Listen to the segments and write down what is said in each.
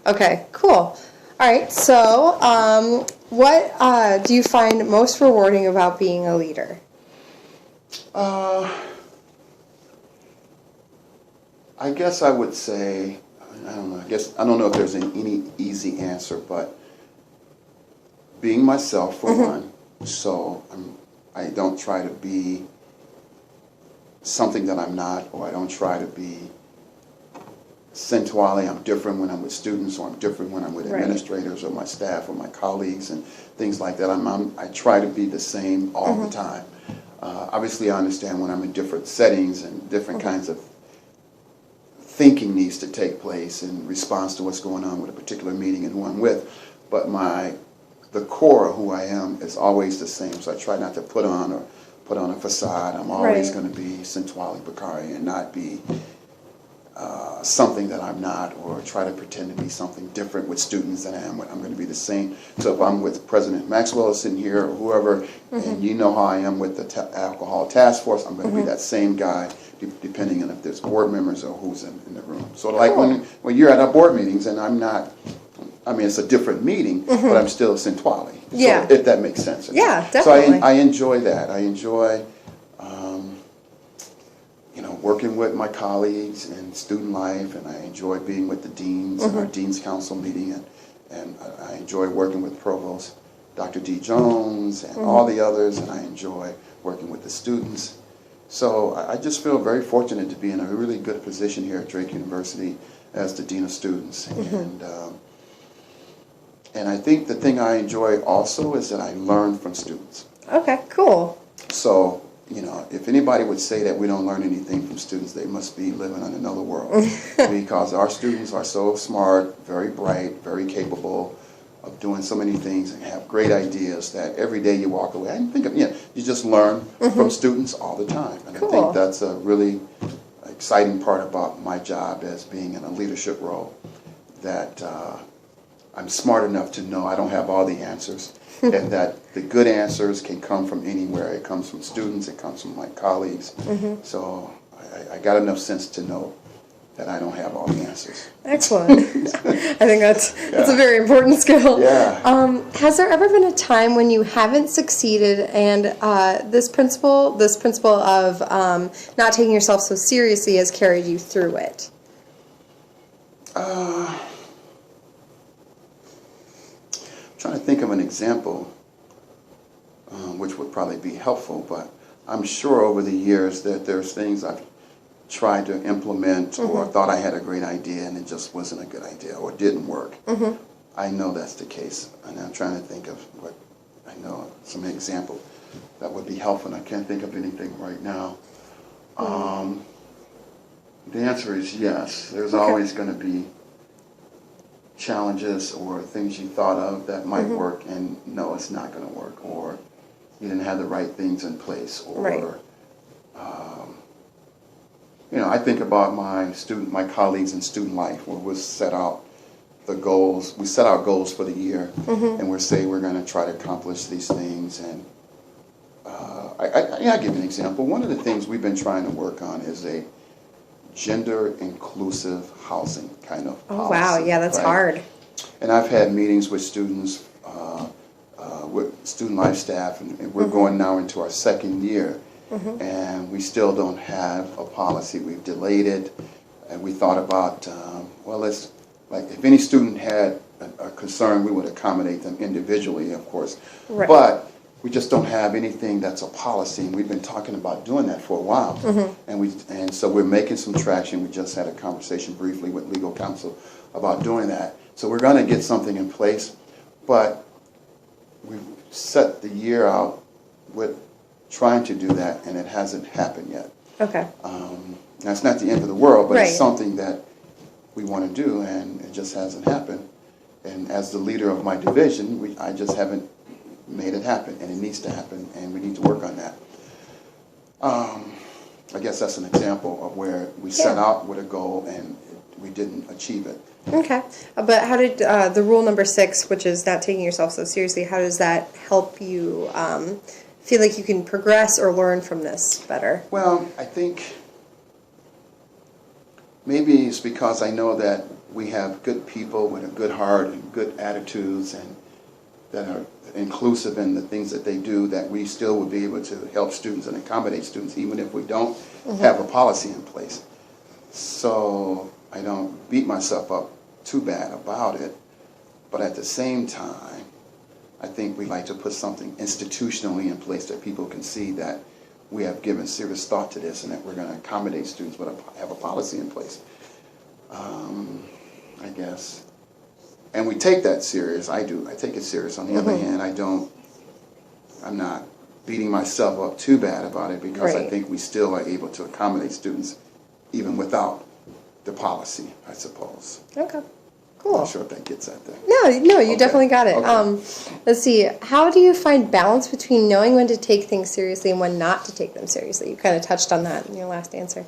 Okay, cool. All right, so what do you find most rewarding about being a leader? Uh, I guess I would say, I don't know, I don't know if there's any easy answer, but being myself for one, so I don't try to be something that I'm not, or I don't try to be Sentwali. I'm different when I'm with students, or I'm different when I'm with administrators, or my staff, or my colleagues, and things like that. I try to be the same all the time. Obviously, I understand when I'm in different settings and different kinds of thinking needs to take place in response to what's going on with a particular meeting and who I'm with. But the core of who I am is always the same. So I try not to put on a facade. I'm always going to be Sentwali Bakari and not be something that I'm not, or try to pretend to be something different with students than I am. I'm going to be the same. So if I'm with President Maxwell sitting here, or whoever, and you know how I am with the alcohol task force, I'm going to be that same guy, depending on if there's board members or who's in the room. So like when you're at our board meetings, and I'm not, I mean, it's a different meeting, but I'm still Sentwali. Yeah. So if that makes sense. Yeah, definitely. So I enjoy that. I enjoy working with my colleagues in student life, and I enjoy being with the deans and our Dean's Council meeting, and I enjoy working with Provost Dr. D. Jones and all the others, and I enjoy working with the students. So I just feel very fortunate to be in a really good position here at Drake University as the Dean of Students. And I think the thing I enjoy also is that I learn from students. Okay, cool. So, if anybody would say that we don't learn anything from students, they must be living in another world. Because our students are so smart, very bright, very capable of doing so many things, and have great ideas that every day you walk away and think of, you just learn from students all the time. And Cool. I think that's a really exciting part about my job as being in a leadership role, that I'm smart enough to know I don't have all the answers, and that the good answers can come from anywhere. It comes from students, it comes from my colleagues. So I got enough sense to know that I don't have all the answers. Excellent. I think that's a very important skill. Yeah. Has there ever been a time when you haven't succeeded, and this principle of not taking yourself so seriously has carried you through it? Trying to think of an example which would probably be helpful, but I'm sure over the years that there's things I've tried to implement or thought I had a great idea and it just wasn't a good idea or didn't work. I know that's the case, and I'm trying to think of what I know, some example that would be helpful, and I can't think of anything right now. The answer is yes. There's always going to be challenges or things you thought of that might work, and no, it's not going to work, or you didn't have the right things in place, or I think about my colleagues in student life, where we set out the goals. We set out goals for the year, and we say we're going to try to accomplish these things. And I'll give you an example. One of the things we've been trying to work on is a gender inclusive housing kind of policy. Oh, wow. Yeah, that's hard. And I've had meetings with students, with student life staff, and we're going now into our second year, and we still don't have a policy. We've delayed it, and we thought about, if any student had a concern, we would accommodate them individually, of course. Right. But we just don't have anything that's a policy, and we've been talking about doing that for a while. And so we're making some traction. We just had a conversation briefly with legal counsel about doing that. So we're going to get something in place, but we've set the year out with trying to do that, and it hasn't happened yet. Okay. Now, it's not the end of the world, but Right. it's something that we want to do, and it just hasn't happened. And as the leader of my division, I just haven't made it happen, and it needs to happen, and we need to work on that. I guess that's an example of where we set out with a goal and we didn't achieve it. Okay. But how did the rule number 6, which is not taking yourself so seriously, how does that help you feel like you can progress or learn from this better? Well, I think maybe it's because I know that we have good people with a good heart and good attitudes and that are inclusive in the things that they do, that we still would be able to help students and accommodate students even if we don't have a policy in place. So I don't beat myself up too bad about it, but at the same time, I think we like to put something institutionally in place that people can see that we have given serious thought to this and that we're going to accommodate students, but have a policy in place. I guess. And we take that serious. I do. I take it serious. On the other hand, I'm not beating myself up too bad about it because I think we still are able to accommodate students even without the policy, I suppose. Okay. Cool. I'm not sure if that gets at that. No, you Okay. definitely got it. Okay. Let's see. How do you find balance between knowing when to take things seriously and when not to take them seriously? You kind of touched on that in your last answer.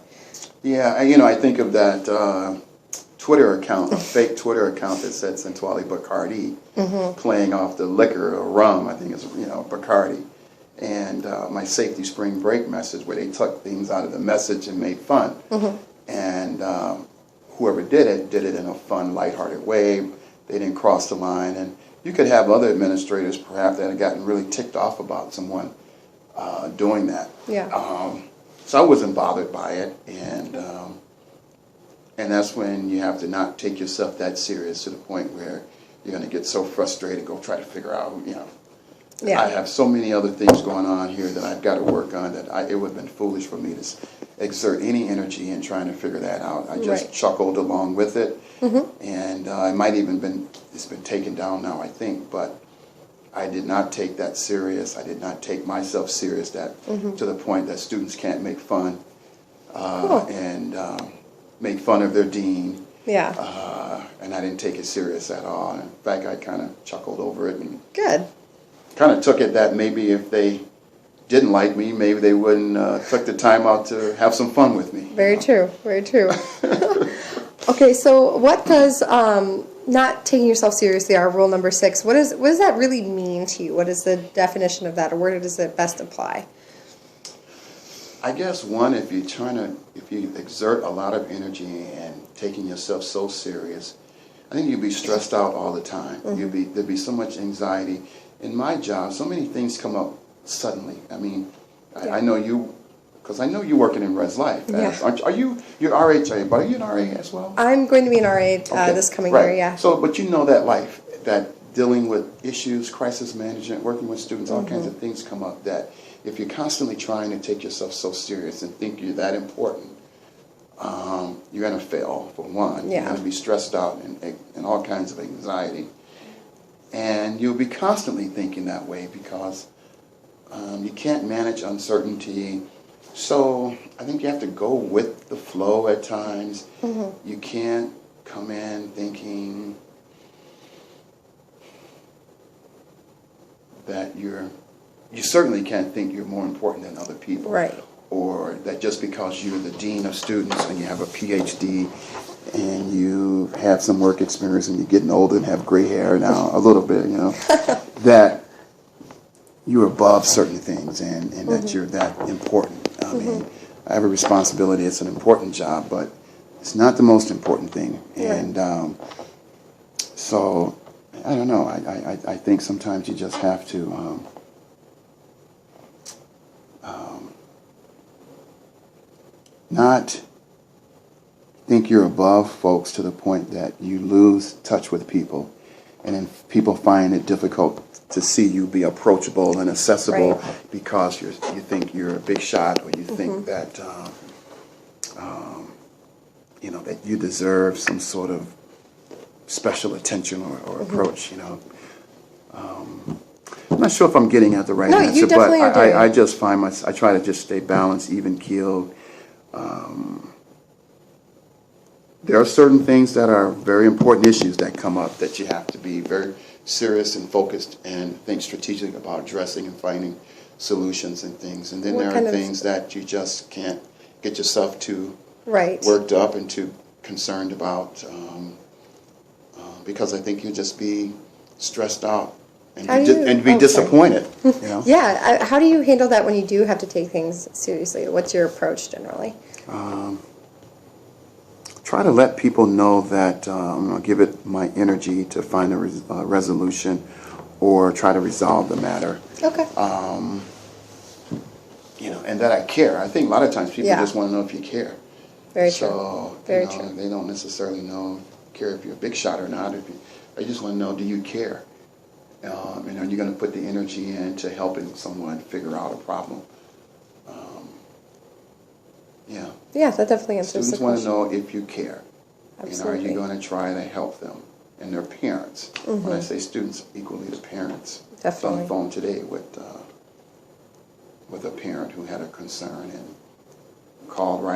Yeah, I think of that Twitter account, a fake Twitter account that said Sentwali Bacardi, playing off the liquor or rum, I think it's, Bacardi. And my safety spring break message where they took things out of the message and made fun. And whoever did it in a fun, lighthearted way. They didn't cross the line. And you could have other administrators perhaps that had gotten really ticked off about someone doing that. Yeah. So I wasn't bothered by it. And that's when you have to not take yourself that serious to the point where you're going to get so frustrated, go try to figure out, Yeah. I have so many other things going on here that I've got to work on that it would have been foolish for me to exert any energy in trying to figure that out. I just chuckled along with it, and it might even it's been taken down now, I think, but I did not take that serious. I did not take myself serious to the point that students can't make fun and make fun of their dean. Yeah. And I didn't take it serious at all. In fact, I kind of chuckled over it and Good. kind of took it that maybe if they didn't like me, maybe they wouldn't took the time out to have some fun with me. Very true. Very true. Okay, so what does not taking yourself seriously, our rule number 6, what does that really mean to you? What is the definition of that, or where does it best apply? I guess one, if you exert a lot of energy and taking yourself so serious, I think you'd be stressed out all the time. There'd be so much anxiety. In my job, so many things come up suddenly. I mean, I know you, because I know you're working in Res Life. Yeah. You're RHA, but are you an RA as well? I'm going to be an RA this coming year, yeah. So, but you know that life, that dealing with issues, crisis management, working with students, all kinds of things come up that if you're constantly trying to take yourself so serious and think you're that important, you're going to fail, for one. Yeah. You're going to be stressed out and all kinds of anxiety. And you'll be constantly thinking that way because you can't manage uncertainty. So I think you have to go with the flow at times. You can't come in thinking that you certainly can't think you're more important than other people. Right. Or that just because you're the dean of students and you have a PhD and you have some work experience and you're getting older and have gray hair now, a little bit, that you're above certain things and that you're that important. I mean, I have a responsibility. It's an important job, but it's not the most important thing. And so, I don't know. I think sometimes you just have to not think you're above folks to the point that you lose touch with people, and then people find it difficult to see you be approachable and accessible because you think you're a big shot, or you think that that you deserve some sort of special attention or approach. I'm not sure if I'm getting at the right answer, you definitely but are doing. I just find I try to just stay balanced, even keeled. There are certain things that are very important issues that come up that you have to be very serious and focused and think strategic about addressing and finding solutions and things. And then there are things that you just can't get yourself too worked up and too concerned about because I think you'll just be stressed out and be disappointed. Yeah. How do you handle that when you do have to take things seriously? What's your approach generally? try to let people know that I'm going to give it my energy to find a resolution or try to resolve the matter. Okay. And that I care. I think a lot of times people Yeah. just want to know if you care. Very So, true. Very true. they don't necessarily care if you're a big shot or not. They just want to know, do you care? And are you going to put the energy into helping someone figure out a problem? Yeah. Yeah, that definitely answers Students the want to question. know if you care. Absolutely. And are you going to try to help them and their parents? When I say students, equally the parents. I was on the Definitely. phone today with a parent who had a concern and called right